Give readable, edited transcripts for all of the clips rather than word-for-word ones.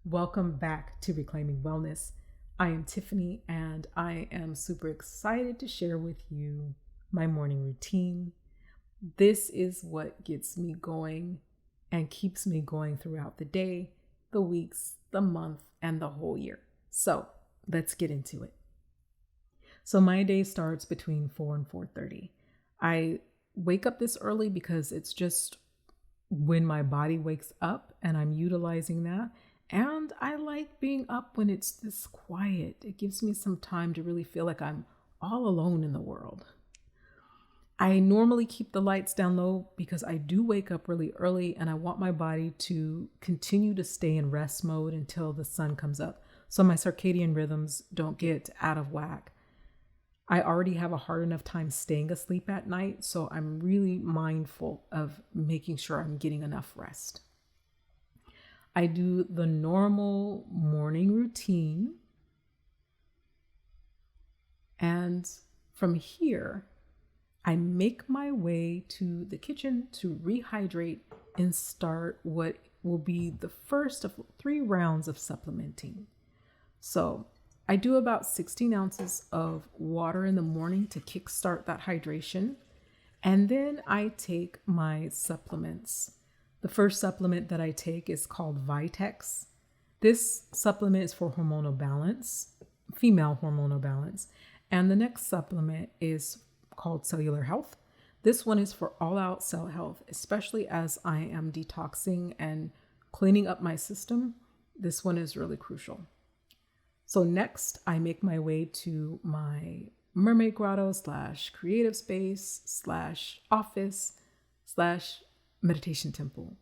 Welcome back to Reclaiming Wellness. I am Tiffany and I am super excited to share with you my morning routine. This is what gets me going and keeps me going throughout the day, the weeks, the month, and the whole year. So let's get into it. So my day starts between 4 and 4:30. I wake up this early because it's just when my body wakes up and I'm utilizing that. And I like being up when it's this quiet. It gives me some time to really feel like I'm all alone in the world. I normally keep the lights down low because I do wake up really early and I want my body to continue to stay in rest mode until the sun comes up, so my circadian rhythms don't get out of whack. I already have a hard enough time staying asleep at night, so I'm really mindful of making sure I'm getting enough rest. I do the normal morning routine, and from here, I make my way to the kitchen to rehydrate and start what will be the first of 3 rounds of supplementing. So I do about 16 ounces of water in the morning to kickstart that hydration. And then I take my supplements. The first supplement that I take is called Vitex. This supplement is for hormonal balance, female hormonal balance. And the next supplement is called Cellular Health. This one is for all-out cell health, especially as I am detoxing and cleaning up my system. This one is really crucial. So next, I make my way to my mermaid grotto / creative space / office / meditation temple.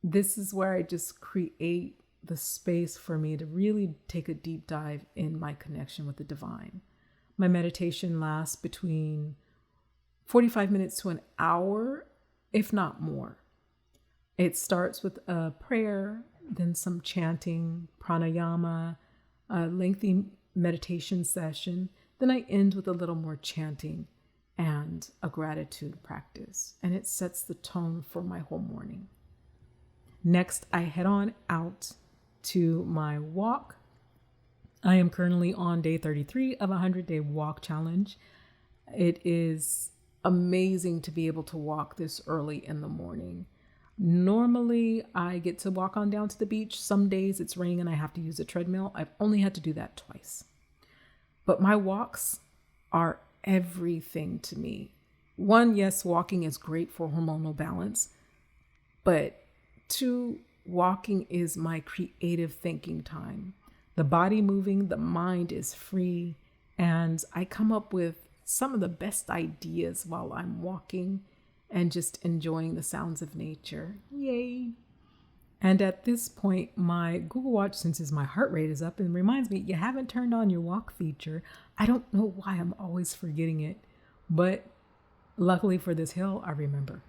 This is where I just create the space for me to really take a deep dive in my connection with the divine. My meditation lasts between 45 minutes to an hour, if not more. It starts with a prayer, then some chanting, pranayama, a lengthy meditation session. Then I end with a little more chanting and a gratitude practice. And it sets the tone for my whole morning. Next, I head on out to my walk. I am currently on day 33 of a 100-day walk challenge. It is amazing to be able to walk this early in the morning. Normally, I get to walk on down to the beach. Some days it's raining and I have to use a treadmill. I've only had to do that twice. But my walks are everything to me. One, yes, walking is great for hormonal balance. But 2, walking is my creative thinking time. The body moving, the mind is free. And I come up with some of the best ideas while I'm walking and just enjoying the sounds of nature. Yay. And at this point, my Google Watch senses my heart rate is up and reminds me, you haven't turned on your walk feature. I don't know why I'm always forgetting it, but luckily for this hill, I remember.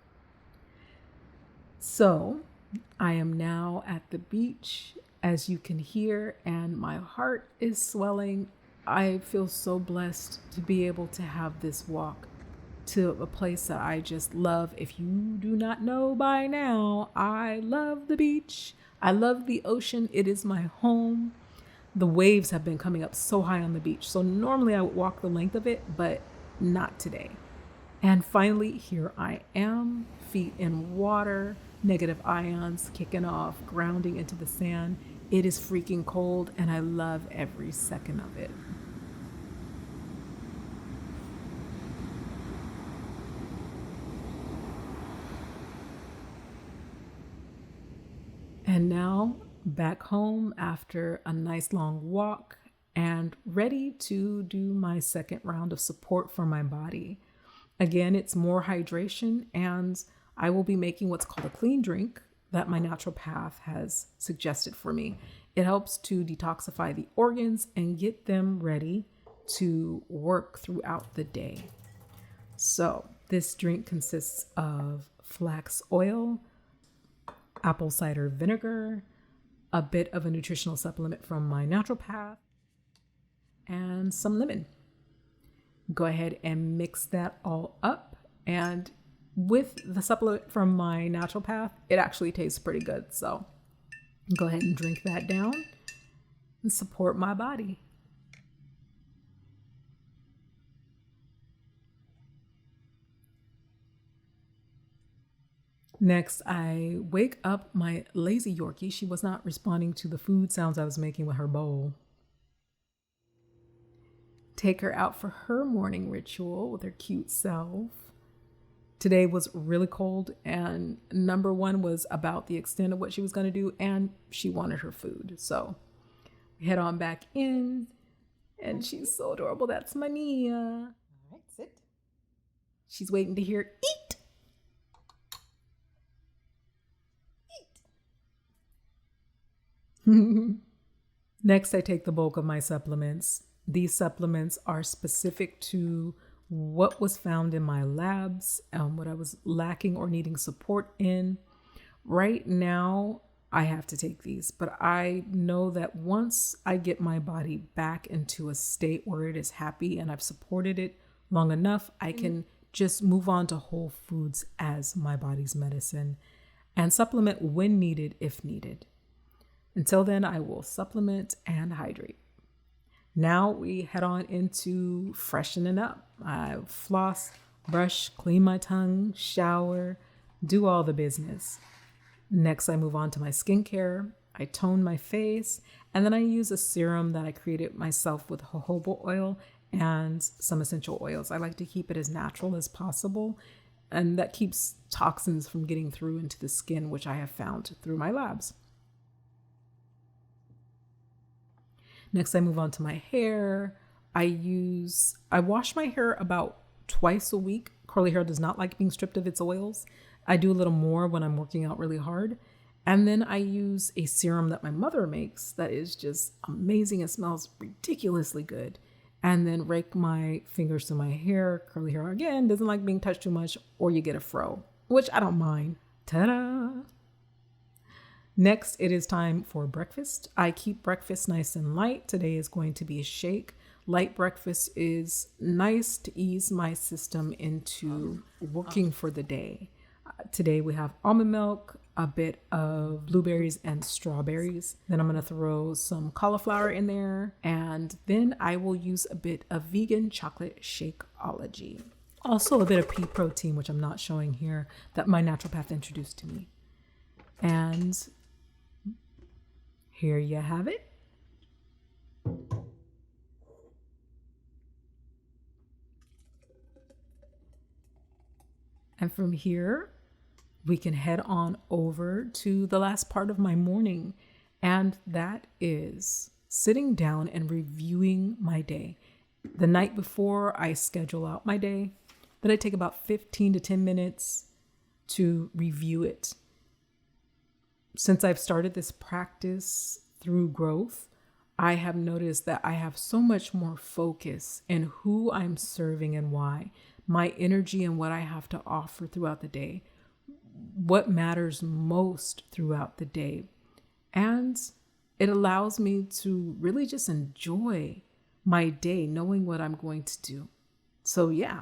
So I am now at the beach, as you can hear, and my heart is swelling. I feel so blessed to be able to have this walk to a place that I just love. If you do not know by now, I love the beach. I love the ocean. It is my home. The waves have been coming up so high on the beach. So normally I would walk the length of it, but not today. And finally, here I am, feet in water, negative ions kicking off, grounding into the sand. It is freaking cold and I love every second of it. And now back home after a nice long walk and ready to do my second round of support for my body. Again, it's more hydration, and I will be making what's called a clean drink that my naturopath has suggested for me. It helps to detoxify the organs and get them ready to work throughout the day. So this drink consists of flax oil, apple cider vinegar, a bit of a nutritional supplement from my naturopath, and some lemon. Go ahead and mix that all up. And with the supplement from my naturopath, it actually tastes pretty good. So Go ahead and drink that down and support my body. Next, I wake up my lazy Yorkie. She was not responding to the food sounds I was making with her bowl. Take her out for her morning ritual with her cute self. Today was really cold, and number one was about the extent of what she was going to do, and she wanted her food. So we head on back in, and she's so adorable. That's Mania. All right, sit. She's waiting to hear eat. Next, I take the bulk of my supplements. These supplements are specific to what was found in my labs, what I was lacking or needing support in. Right now, I have to take these, but I know that once I get my body back into a state where it is happy and I've supported it long enough, I can just move on to whole foods as my body's medicine and supplement when needed, if needed. Until then, I will supplement and hydrate. Now we head on into freshening up. I floss, brush, clean my tongue, shower, do all the business. Next, I move on to my skincare. I tone my face, and then I use a serum that I created myself with jojoba oil and some essential oils. I like to keep it as natural as possible, and that keeps toxins from getting through into the skin, which I have found through my labs. Next, I move on to my hair. I wash my hair about twice a week. Curly hair does not like being stripped of its oils. I do a little more when I'm working out really hard. And then I use a serum that my mother makes that is just amazing. It smells ridiculously good. And then rake my fingers through my hair. Curly hair, again, doesn't like being touched too much, or you get a fro, which I don't mind. Ta-da! Next, it is time for breakfast. I keep breakfast nice and light. Today is going to be a shake. Light breakfast is nice to ease my system into working for the day. Today we have almond milk, a bit of blueberries and strawberries. Then I'm going to throw some cauliflower in there. And then I will use a bit of vegan chocolate Shakeology. Also a bit of pea protein, which I'm not showing here, that my naturopath introduced to me. And here you have it. And from here, we can head on over to the last part of my morning. And that is sitting down and reviewing my day. The night before, I schedule out my day. Then I take about 15 to 10 minutes to review it. Since I've started this practice through growth, I have noticed that I have so much more focus in who I'm serving and why, my energy and what I have to offer throughout the day, what matters most throughout the day. And it allows me to really just enjoy my day, knowing what I'm going to do. So yeah,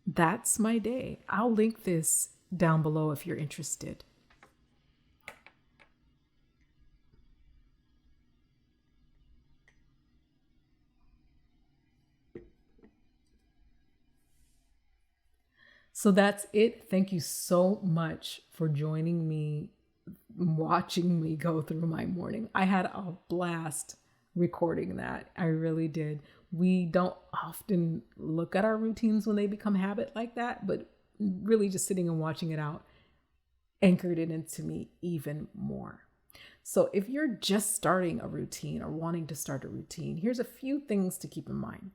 that's my day. I'll link this down below if you're interested. So that's it. Thank you so much for joining me, watching me go through my morning. I had a blast recording that. I really did. We don't often look at our routines when they become habit like that, but really just sitting and watching it out anchored it into me even more. So if you're just starting a routine or wanting to start a routine, here's a few things to keep in mind.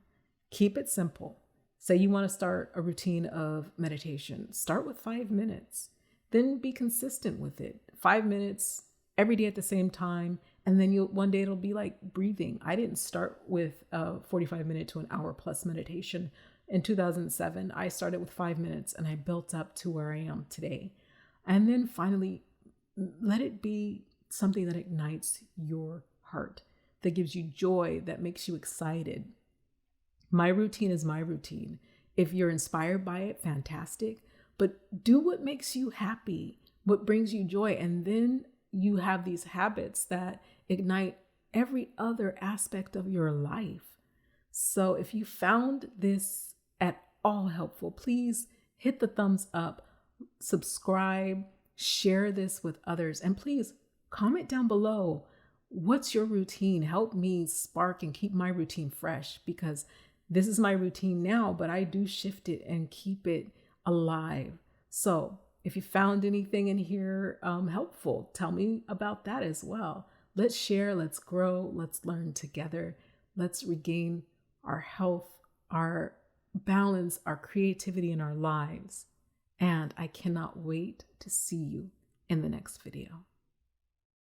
Keep it simple. Say you want to start a routine of meditation. Start with 5 minutes. Then be consistent with it. 5 minutes every day at the same time. And then one day it'll be like breathing. I didn't start with a 45-minute to an hour plus meditation. In 2007, I started with 5 minutes and I built up to where I am today. And then finally, let it be something that ignites your heart, that gives you joy, that makes you excited. My routine is my routine. If you're inspired by it, fantastic. But do what makes you happy, what brings you joy, and then you have these habits that ignite every other aspect of your life. So if you found this at all helpful, please hit the thumbs up, subscribe, share this with others, and please comment down below. What's your routine? Help me spark and keep my routine fresh, because this is my routine now, but I do shift it and keep it alive. So if you found anything in here helpful, tell me about that as well. Let's share, let's grow, let's learn together. Let's regain our health, our balance, our creativity in our lives. And I cannot wait to see you in the next video.